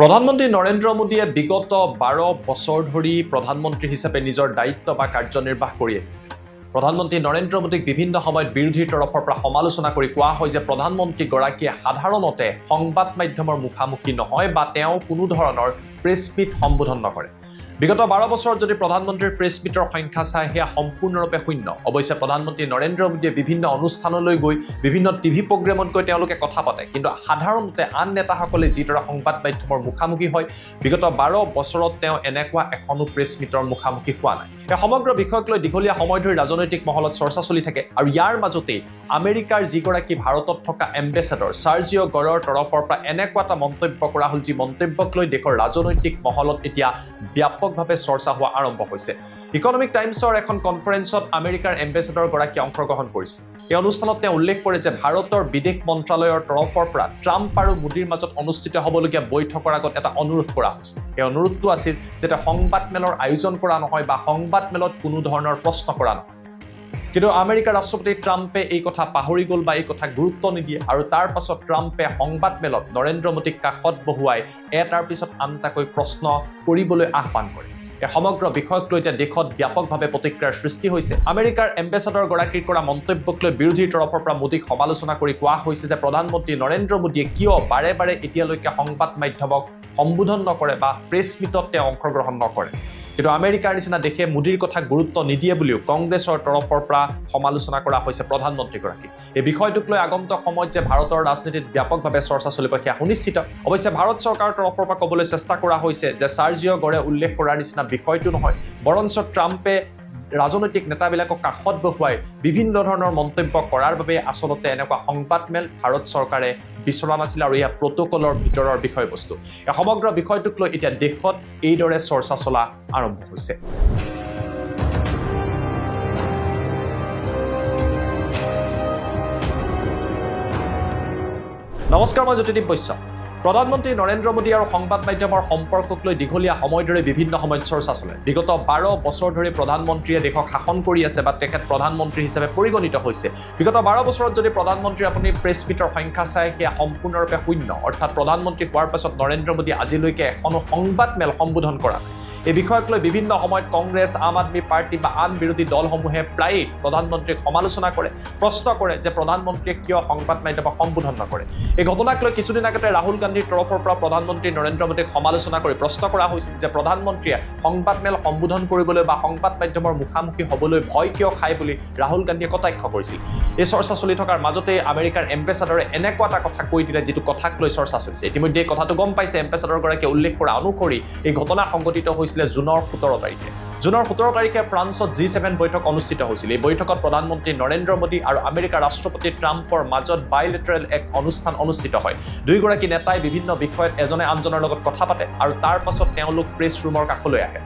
প্ৰধানমন্ত্ৰী নৰেন্দ্ৰ মোদীয়ে বিগত 12 বছৰ ধৰি প্ৰধানমন্ত্ৰী হিচাপে নিজৰ দায়িত্ব বা কাৰ্যনিৰ্বাহ কৰি আহিছে। প্ৰধানমন্ত্ৰী নৰেন্দ্ৰ মোদীক বিভিন্ন সময়ত বিৰোধীৰ তৰফৰ পৰা সমালোচনা কৰি কোৱা হয় যে প্ৰধানমন্ত্ৰীগৰাকীয়ে সাধাৰণতে সংবাদ মাধ্যমৰ মুখামুখি নহয় বা তেওঁ কোনো ধৰণৰ প্ৰেছ মিট সম্বোধন নকৰে। বিগত 12 বছৰত যদি প্ৰধানমন্ত্ৰীৰ প্ৰেছ মিটৰ সংখ্যা চাই সেয়া সম্পূৰ্ণৰূপে শূন্য। অৱশ্যে প্ৰধানমন্ত্ৰী নৰেন্দ্ৰ মোদীয়ে বিভিন্ন অনুষ্ঠানলৈ গৈ বিভিন্ন টিভি প্ৰগ্ৰেমত গৈ তেওঁলোকে কথা পাতে, কিন্তু সাধাৰণতে আন নেতাসকলে যিদৰে সংবাদ মাধ্যমৰ মুখামুখি হয় বিগত 12 বছৰত তেওঁ এনেকুৱা এখনো প্ৰেছ মিটৰ মুখামুখি হোৱা নাই। এই সমগ্ৰ বিষয়ক লৈ দীঘলীয়া সময় ধৰি ৰাজনৈতিক মহলত চৰ্চা চলি থাকে আৰু ইয়াৰ মাজতেই আমেৰিকাৰ যিগৰাকী ভাৰতত থকা এম্বেচাডৰ চাৰ্জিঅ' গৰৰ তৰফৰ পৰা এনেকুৱা এটা মন্তব্য কৰা হ'ল যি মন্তব্যক লৈ দেশৰ ৰাজনৈতিক মহলত এতিয়া ব্যাপকভাৱে চৰ্চা হোৱা আৰম্ভ হৈছে। ইকনমিক টাইমছৰ এখন কনফাৰেন্সত আমেৰিকাৰ এম্বেচাডৰ গৰাকী অংশগ্ৰহণ কৰিছিল। এই অনুষ্ঠানত তেওঁ উল্লেখ কৰে যে ভাৰতৰ বিদেশ মন্ত্ৰালয়ৰ তৰফৰ পৰা ট্ৰাম্প আৰু মোদীৰ মাজত অনুষ্ঠিত হ'বলগীয়া বৈঠকৰ আগত এটা অনুৰোধ কৰা হৈছে। এই অনুৰোধটো আছিল যাতে সংবাদ মেলৰ আয়োজন কৰা নহয় বা সংবাদ মেলত কোনো ধৰণৰ প্ৰশ্ন কৰা নহয়। কিন্তু আমেৰিকাৰ ৰাষ্ট্ৰপতি ট্ৰাম্পে এই কথা পাহৰি গ'ল বা এই কথা গুৰুত্ব নিদিয়ে আৰু তাৰ পাছত ট্ৰাম্পে সংবাদ মেলত নৰেন্দ্ৰ মোদীক কাষত বহুৱাই এটাৰ পিছত আনটাকৈ প্ৰশ্ন কৰিবলৈ আহ্বান কৰে। এই সমগ্ৰ বিষয়ক লৈ এতিয়া দেশত ব্যাপকভাৱে প্ৰতিক্ৰিয়াৰ সৃষ্টি হৈছে। আমেৰিকাৰ এম্বেচাডৰ গৰাকীৰ কৰা মন্তব্যক লৈ বিৰোধীৰ তৰফৰ পৰা মোদীক সমালোচনা কৰি কোৱা হৈছে যে প্ৰধানমন্ত্ৰী নৰেন্দ্ৰ মোদীয়ে কিয় বাৰে বাৰে এতিয়ালৈকে সংবাদ মাধ্যমক সম্বোধন নকৰে বা প্ৰেছ মিটত তেওঁ অংশগ্ৰহণ নকৰে। কিন্তু আমেৰিকাৰ নিচিনা দেশে মোদীৰ কথা গুৰুত্ব নিদিয়ে বুলিও কংগ্ৰেছৰ তৰফৰ পৰা সমালোচনা কৰা হৈছে প্ৰধানমন্ত্ৰীগৰাকী। এই বিষয়টোক লৈ আগন্তুক সময়ত যে ভাৰতৰ ৰাজনীতিত ব্যাপকভাৱে চৰ্চা চলিব সেয়া সুনিশ্চিত। অৱশ্যে ভাৰত চৰকাৰৰ তৰফৰ পৰা ক'বলৈ চেষ্টা কৰা হৈছে যে চাৰ্জিঅ' গৰে উল্লেখ কৰাৰ নিচিনা বিষয়টো নহয়, বৰঞ্চ ট্ৰাম্পে ৰাজনৈতিক নেতাবিলাকক কাষত বহুৱাই বিভিন্ন ধৰণৰ মন্তব্য কৰাৰ বাবে আচলতে এনেকুৱা সংবাদ মেল ভাৰত চৰকাৰে বিচৰা নাছিল আৰু এয়া প্ৰট'কলৰ ভিতৰৰ বিষয়বস্তু। এই সমগ্ৰ বিষয়টোক লৈ এতিয়া দেশত এইদৰে চৰ্চা চলা আৰম্ভ হৈছে। নমস্কাৰ, মই জ্যোতিদীপ বৈশ্য। প্ৰধানমন্ত্ৰী নৰেন্দ্ৰ মোদী আৰু সংবাদ মাধ্যমৰ সম্পৰ্কক লৈ দীঘলীয়া সময় ধৰি বিভিন্ন সময়ত চৰ্চা চলে। বিগত 12 বছৰ ধৰি প্ৰধানমন্ত্ৰীয়ে দেশক শাসন কৰি আছে বা তেখেত প্ৰধানমন্ত্ৰী হিচাপে পৰিগণিত হৈছে। বিগত 12 বছৰত যদি প্ৰধানমন্ত্ৰী আপুনি প্ৰেছ মিটৰ সংখ্যা চাই সেয়া সম্পূৰ্ণৰূপে শূন্য। অৰ্থাৎ প্ৰধানমন্ত্ৰী হোৱাৰ পাছত নৰেন্দ্ৰ মোদী আজিলৈকে এখনো সংবাদ মেল সম্বোধন কৰা নাই। এই বিষয়ক লৈ বিভিন্ন সময়ত কংগ্ৰেছ, আম আদমী পাৰ্টি বা আন বিৰোধী দলসমূহে প্ৰায়ে প্ৰধানমন্ত্ৰীক সমালোচনা কৰে, প্ৰশ্ন কৰে যে প্ৰধানমন্ত্ৰীয়ে কিয় সংবাদ মাধ্যমক সম্বোধন নকৰে। এই ঘটনাক লৈ কিছুদিন আগতে ৰাহুল গান্ধীৰ তৰফৰ পৰা প্ৰধানমন্ত্ৰী নৰেন্দ্ৰ মোদীক সমালোচনা কৰি প্ৰশ্ন কৰা হৈছিল যে প্ৰধানমন্ত্ৰীয়ে সংবাদ মেল সম্বোধন কৰিবলৈ বা সংবাদ মাধ্যমৰ মুখামুখি হ'বলৈ ভয় কিয় খায় বুলি ৰাহুল গান্ধীয়ে কটাক্ষ কৰিছিল। এই চৰ্চা চলি থকাৰ মাজতে আমেৰিকাৰ এম্বেচাডৰে এনেকুৱা এটা কথা কৈ দিলে যিটো কথাক লৈ চৰ্চা চলিছে। ইতিমধ্যে এই কথাটো গম পাইছে। এম্বেচাডৰগৰাকীয়ে উল্লেখ কৰা অনুসৰি এই ঘটনা সংঘটিত হৈছিলে জুনৰ 17 তাৰিখে। জুনৰ 17 তাৰিখে ফ্ৰান্সত G7 বৈঠক অনুষ্ঠিত হৈছিল। এই বৈঠকত প্ৰধানমন্ত্ৰী নৰেন্দ্ৰ মোদী আৰু আমেৰিকাৰ ৰাষ্ট্ৰপতি ট্ৰাম্পৰ মাজত বাইলেটাৰেল এক অনুষ্ঠান অনুষ্ঠিত হয়। দুয়োগৰাকী নেতাই বিভিন্ন বিষয়ত এজনে আনজনৰ লগত কথা পাতে আৰু তাৰ পাছত তেওঁলোক প্ৰেছ ৰুমৰ কাষলৈ আহে।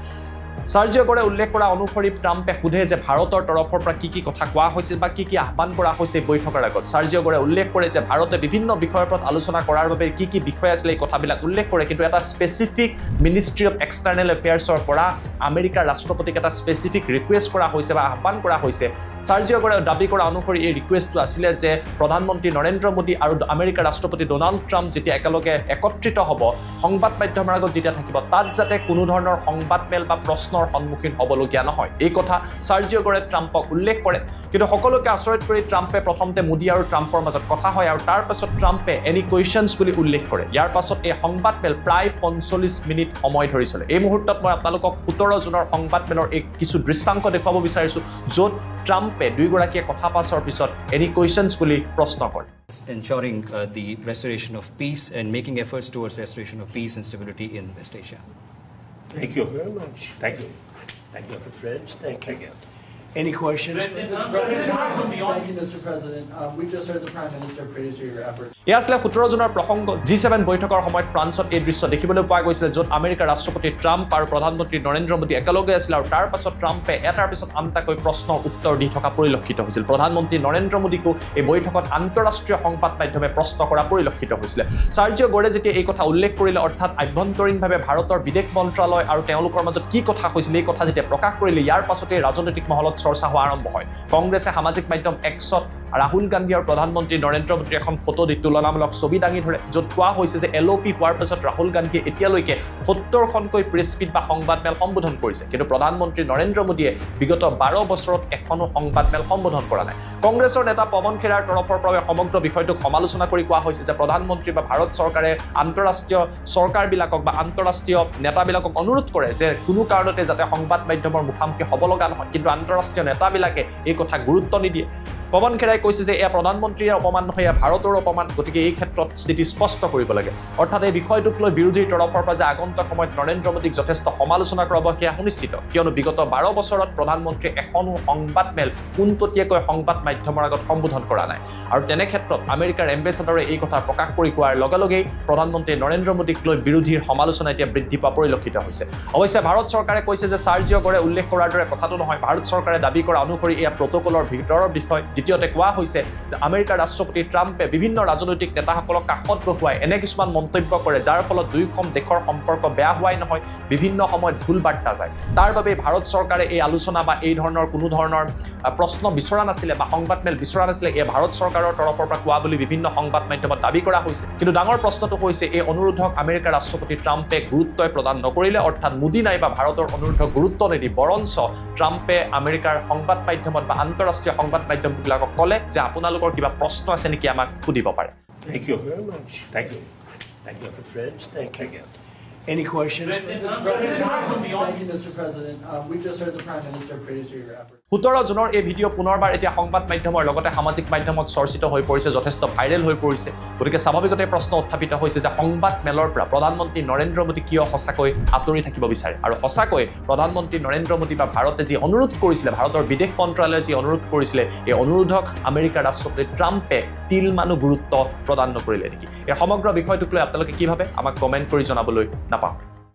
চাৰ্জিঅ' গৰে উল্লেখ কৰা অনুসৰি ট্ৰাম্পে সোধে যে ভাৰতৰ তৰফৰ পৰা কি কথা কোৱা হৈছিল বা কি আহ্বান কৰা হৈছে বৈঠকৰ আগত। চাৰ্জিঅ' গৰে উল্লেখ কৰে যে ভাৰতে বিভিন্ন বিষয়ৰ ওপৰত আলোচনা কৰাৰ বাবে কি বিষয় আছিলে এই কথাবিলাক উল্লেখ কৰে, কিন্তু এটা স্পেচিফিক মিনিষ্ট্ৰী অফ এক্সটাৰ্নেল এফেয়াৰ্ছৰ পৰা আমেৰিকাৰ ৰাষ্ট্ৰপতিক এটা স্পেচিফিক ৰিকুৱেষ্ট কৰা হৈছে বা আহ্বান কৰা হৈছে। চাৰ্জিঅ' গৰে দাবী কৰা অনুসৰি এই ৰিকুৱেষ্টটো আছিলে যে প্ৰধানমন্ত্ৰী নৰেন্দ্ৰ মোদী আৰু আমেৰিকাৰ ৰাষ্ট্ৰপতি ডনাল্ড ট্ৰাম্প যেতিয়া একেলগে একত্ৰিত হ'ব, সংবাদ মাধ্যমৰ আগত যেতিয়া থাকিব, তাত যাতে কোনো ধৰণৰ সংবাদ মেল বা প্ৰশ্নৰ সন্মুখীন হ'বলগীয়া নহয়। এই কথা চাৰ্জিঅ' গৰে ট্ৰাম্পক উল্লেখ কৰে। কিন্তু সকলোকে আচৰিত কৰি ট্ৰাম্পে প্ৰথমতে মোদী আৰু ট্ৰাম্পৰ মাজত কথা হয় আৰু তাৰ পাছত ট্ৰাম্পে এনি কুৱেশ্যনছ বুলি উল্লেখ কৰে। ইয়াৰ পাছত এই সংবাদ মেল প্ৰায় 45 মিনিট সময় ধৰি চলে। এই মুহূৰ্তত মই আপোনালোকক 17 জুনৰ সংবাদ মেলৰ এই কিছু দৃশ্যাংশ দেখুৱাব বিচাৰিছোঁ, য'ত ট্ৰাম্পে দুয়োগৰাকীয়ে কথা পাছৰ পিছত এনি কুৱেশ্যনছ বুলি প্ৰশ্ন কৰে। Ensuring the restoration of peace and making efforts towards restoration of peace and stability in West Asia. Thank you very much. Thank you. Thank you. Friends, thank you. Any questions? Thank you, Mr. President. We just heard the Prime Minister praise your efforts. এয়া আছিলে 17 জুনৰ প্ৰসংগ। G7 বৈঠকৰ সময়ত ফ্ৰান্সত এই দৃশ্য দেখিবলৈ পোৱা গৈছিল, য'ত আমেৰিকাৰ ৰাষ্ট্ৰপতি ট্ৰাম্প আৰু প্ৰধানমন্ত্ৰী নৰেন্দ্ৰ মোদী একেলগে আছিল আৰু তাৰ পাছত ট্ৰাম্পে এটাৰ পিছত আনটাকৈ প্ৰশ্নৰ উত্তৰ দি থকা পৰিলক্ষিত হৈছিল। প্ৰধানমন্ত্ৰী নৰেন্দ্ৰ মোদীকো এই বৈঠকত আন্তঃৰাষ্ট্ৰীয় সংবাদ মাধ্যমে প্ৰশ্ন কৰা পৰিলক্ষিত হৈছিলে। চাৰ্জিঅ' গৰে যেতিয়া এই কথা উল্লেখ কৰিলে, অৰ্থাৎ আভ্যন্তৰীণভাৱে ভাৰতৰ বিদেশ মন্ত্ৰালয় আৰু তেওঁলোকৰ মাজত কি কথা হৈছিল এই কথা যেতিয়া প্ৰকাশ কৰিলে, ইয়াৰ পাছতে ৰাজনৈতিক মহলত চৰ্চা হোৱা আৰম্ভ হয়। কংগ্ৰেছে সামাজিক মাধ্যম এক্সত ৰাহুল গান্ধী আৰু প্ৰধানমন্ত্ৰী নৰেন্দ্ৰ মোদীৰ এখন ফটো দি তুলনামূলক ছবি দাঙি ধৰে য'ত কোৱা হৈছে যে LOP হোৱাৰ পাছত ৰাহুল গান্ধীয়ে এতিয়ালৈকে 70খনকৈ প্ৰেছ মিট বা সংবাদমেল সম্বোধন কৰিছে কিন্তু প্ৰধানমন্ত্ৰী নৰেন্দ্ৰ মোদীয়ে বিগত 12 বছৰত এখনো সংবাদমেল সম্বোধন কৰা নাই কংগ্ৰেছৰ নেতা পৱন খেৰাৰ তৰফৰ পৰা সমগ্ৰ বিষয়টোক সমালোচনা কৰি কোৱা হৈছে যে প্ৰধানমন্ত্ৰী বা ভাৰত চৰকাৰে আন্তঃৰাষ্ট্ৰীয় চৰকাৰবিলাকক বা আন্তঃৰাষ্ট্ৰীয় নেতাবিলাকক অনুৰোধ কৰে যে কোনো কাৰণতে যাতে সংবাদ মাধ্যমৰ মুখামুখি হ'ব লগা নহয় কিন্তু আন্তঃৰাষ্ট্ৰীয় নেতাবিলাকে এই কথা গুৰুত্ব নিদিয়ে পৱন খেৰাই কৈছে যে এয়া প্ৰধানমন্ত্ৰীৰ অপমান নহয় এয়া ভাৰতৰ অপমান গতিকে এই ক্ষেত্ৰত স্থিতি স্পষ্ট কৰিব লাগে অৰ্থাৎ এই বিষয়টোক লৈ বিৰোধীৰ তৰফৰ পৰা যে আগন্তুক সময়ত নৰেন্দ্ৰ মোদীক যথেষ্ট সমালোচনা কৰাব সেয়া সুনিশ্চিত কিয়নো বিগত 12 বছৰত প্ৰধানমন্ত্ৰীয়ে এখনো সংবাদমেল পোনপটীয়াকৈ সংবাদ মাধ্যমৰ আগত সম্বোধন কৰা নাই আৰু তেনে ক্ষেত্ৰত আমেৰিকাৰ এম্বেচাডৰে এই কথা প্ৰকাশ কৰি কোৱাৰ লগে লগেই প্ৰধানমন্ত্ৰী নৰেন্দ্ৰ মোদীক লৈ বিৰোধীৰ সমালোচনা এতিয়া বৃদ্ধি পোৱা পৰিলক্ষিত হৈছে অৱশ্যে ভাৰত চৰকাৰে কৈছে যে চাৰ্জিঅ গড়ে উল্লেখ কৰাৰ দৰে কথাটো নহয় ভাৰত চৰকাৰে দাবী কৰা অনুসৰি এয়া প্ৰটকলৰ ভিতৰৰ বিষয় দ্বিতীয়তে কোৱা হৈছে যে আমেৰিকাৰ ৰাষ্ট্ৰপতি ট্ৰাম্পে বিভিন্ন ৰাজনৈতিক নেতাসকলক কাষত বহুৱাই এনে কিছুমান মন্তব্য কৰে যাৰ ফলত দুয়োখন দেশৰ সম্পৰ্ক বেয়া হোৱাই নহয় বিভিন্ন সময়ত ভুল বাৰ্তা যায় তাৰ বাবে ভাৰত চৰকাৰে এই আলোচনা বা এই ধৰণৰ কোনো ধৰণৰ প্ৰশ্ন বিচৰা নাছিলে বা সংবাদমেল বিচৰা নাছিলে এই ভাৰত চৰকাৰৰ তৰফৰ পৰা কোৱা বুলি বিভিন্ন সংবাদ মাধ্যমত দাবী কৰা হৈছে কিন্তু ডাঙৰ প্ৰশ্নটো হৈছে এই অনুৰোধক আমেৰিকাৰ ৰাষ্ট্ৰপতি ট্ৰাম্পে গুৰুত্বই প্ৰদান নকৰিলে অৰ্থাৎ মোদী নাইবা ভাৰতৰ অনুৰোধক গুৰুত্ব নিদি বৰঞ্চ ট্ৰাম্পে আমেৰিকাৰ সংবাদ মাধ্যমত বা আন্তঃৰাষ্ট্ৰীয় সংবাদ মাধ্যমবিলাকক ক'লে যে আপোনালোকৰ কিবা প্ৰশ্ন আছে নেকি আমাক সুধিব পাৰে Thank you very much. Thank you. Thank you, friends. Thank you. Any questions? Thank you, Mr. President. We just heard the Prime Minister praise your efforts. 17 জুনৰ এই ভিডিঅ' পুনৰবাৰ এতিয়া সংবাদ মাধ্যমৰ লগতে সামাজিক মাধ্যমত চৰ্চিত হৈ পৰিছে যথেষ্ট ভাইৰেল হৈ পৰিছে গতিকে স্বাভাৱিকতে প্ৰশ্ন উত্থাপিত হৈছে যে সংবাদ মেলৰ পৰা প্ৰধানমন্ত্ৰী নৰেন্দ্ৰ মোদী কিয় সঁচাকৈ আঁতৰি থাকিব বিচাৰে আৰু সঁচাকৈ প্ৰধানমন্ত্ৰী নৰেন্দ্ৰ মোদী বা ভাৰতে যি অনুৰোধ কৰিছিলে ভাৰতৰ বিদেশ মন্ত্ৰালয়ে যি অনুৰোধ কৰিছিলে এই অনুৰোধক আমেৰিকাৰ ৰাষ্ট্ৰপতি ট্ৰাম্পে তিলমানো গুৰুত্ব প্ৰদান নকৰিলে নেকি এই সমগ্ৰ বিষয়টোক লৈ আপোনালোকে কি ভাবে আমাক কমেণ্ট কৰি জনাবলৈ নাপাহৰিব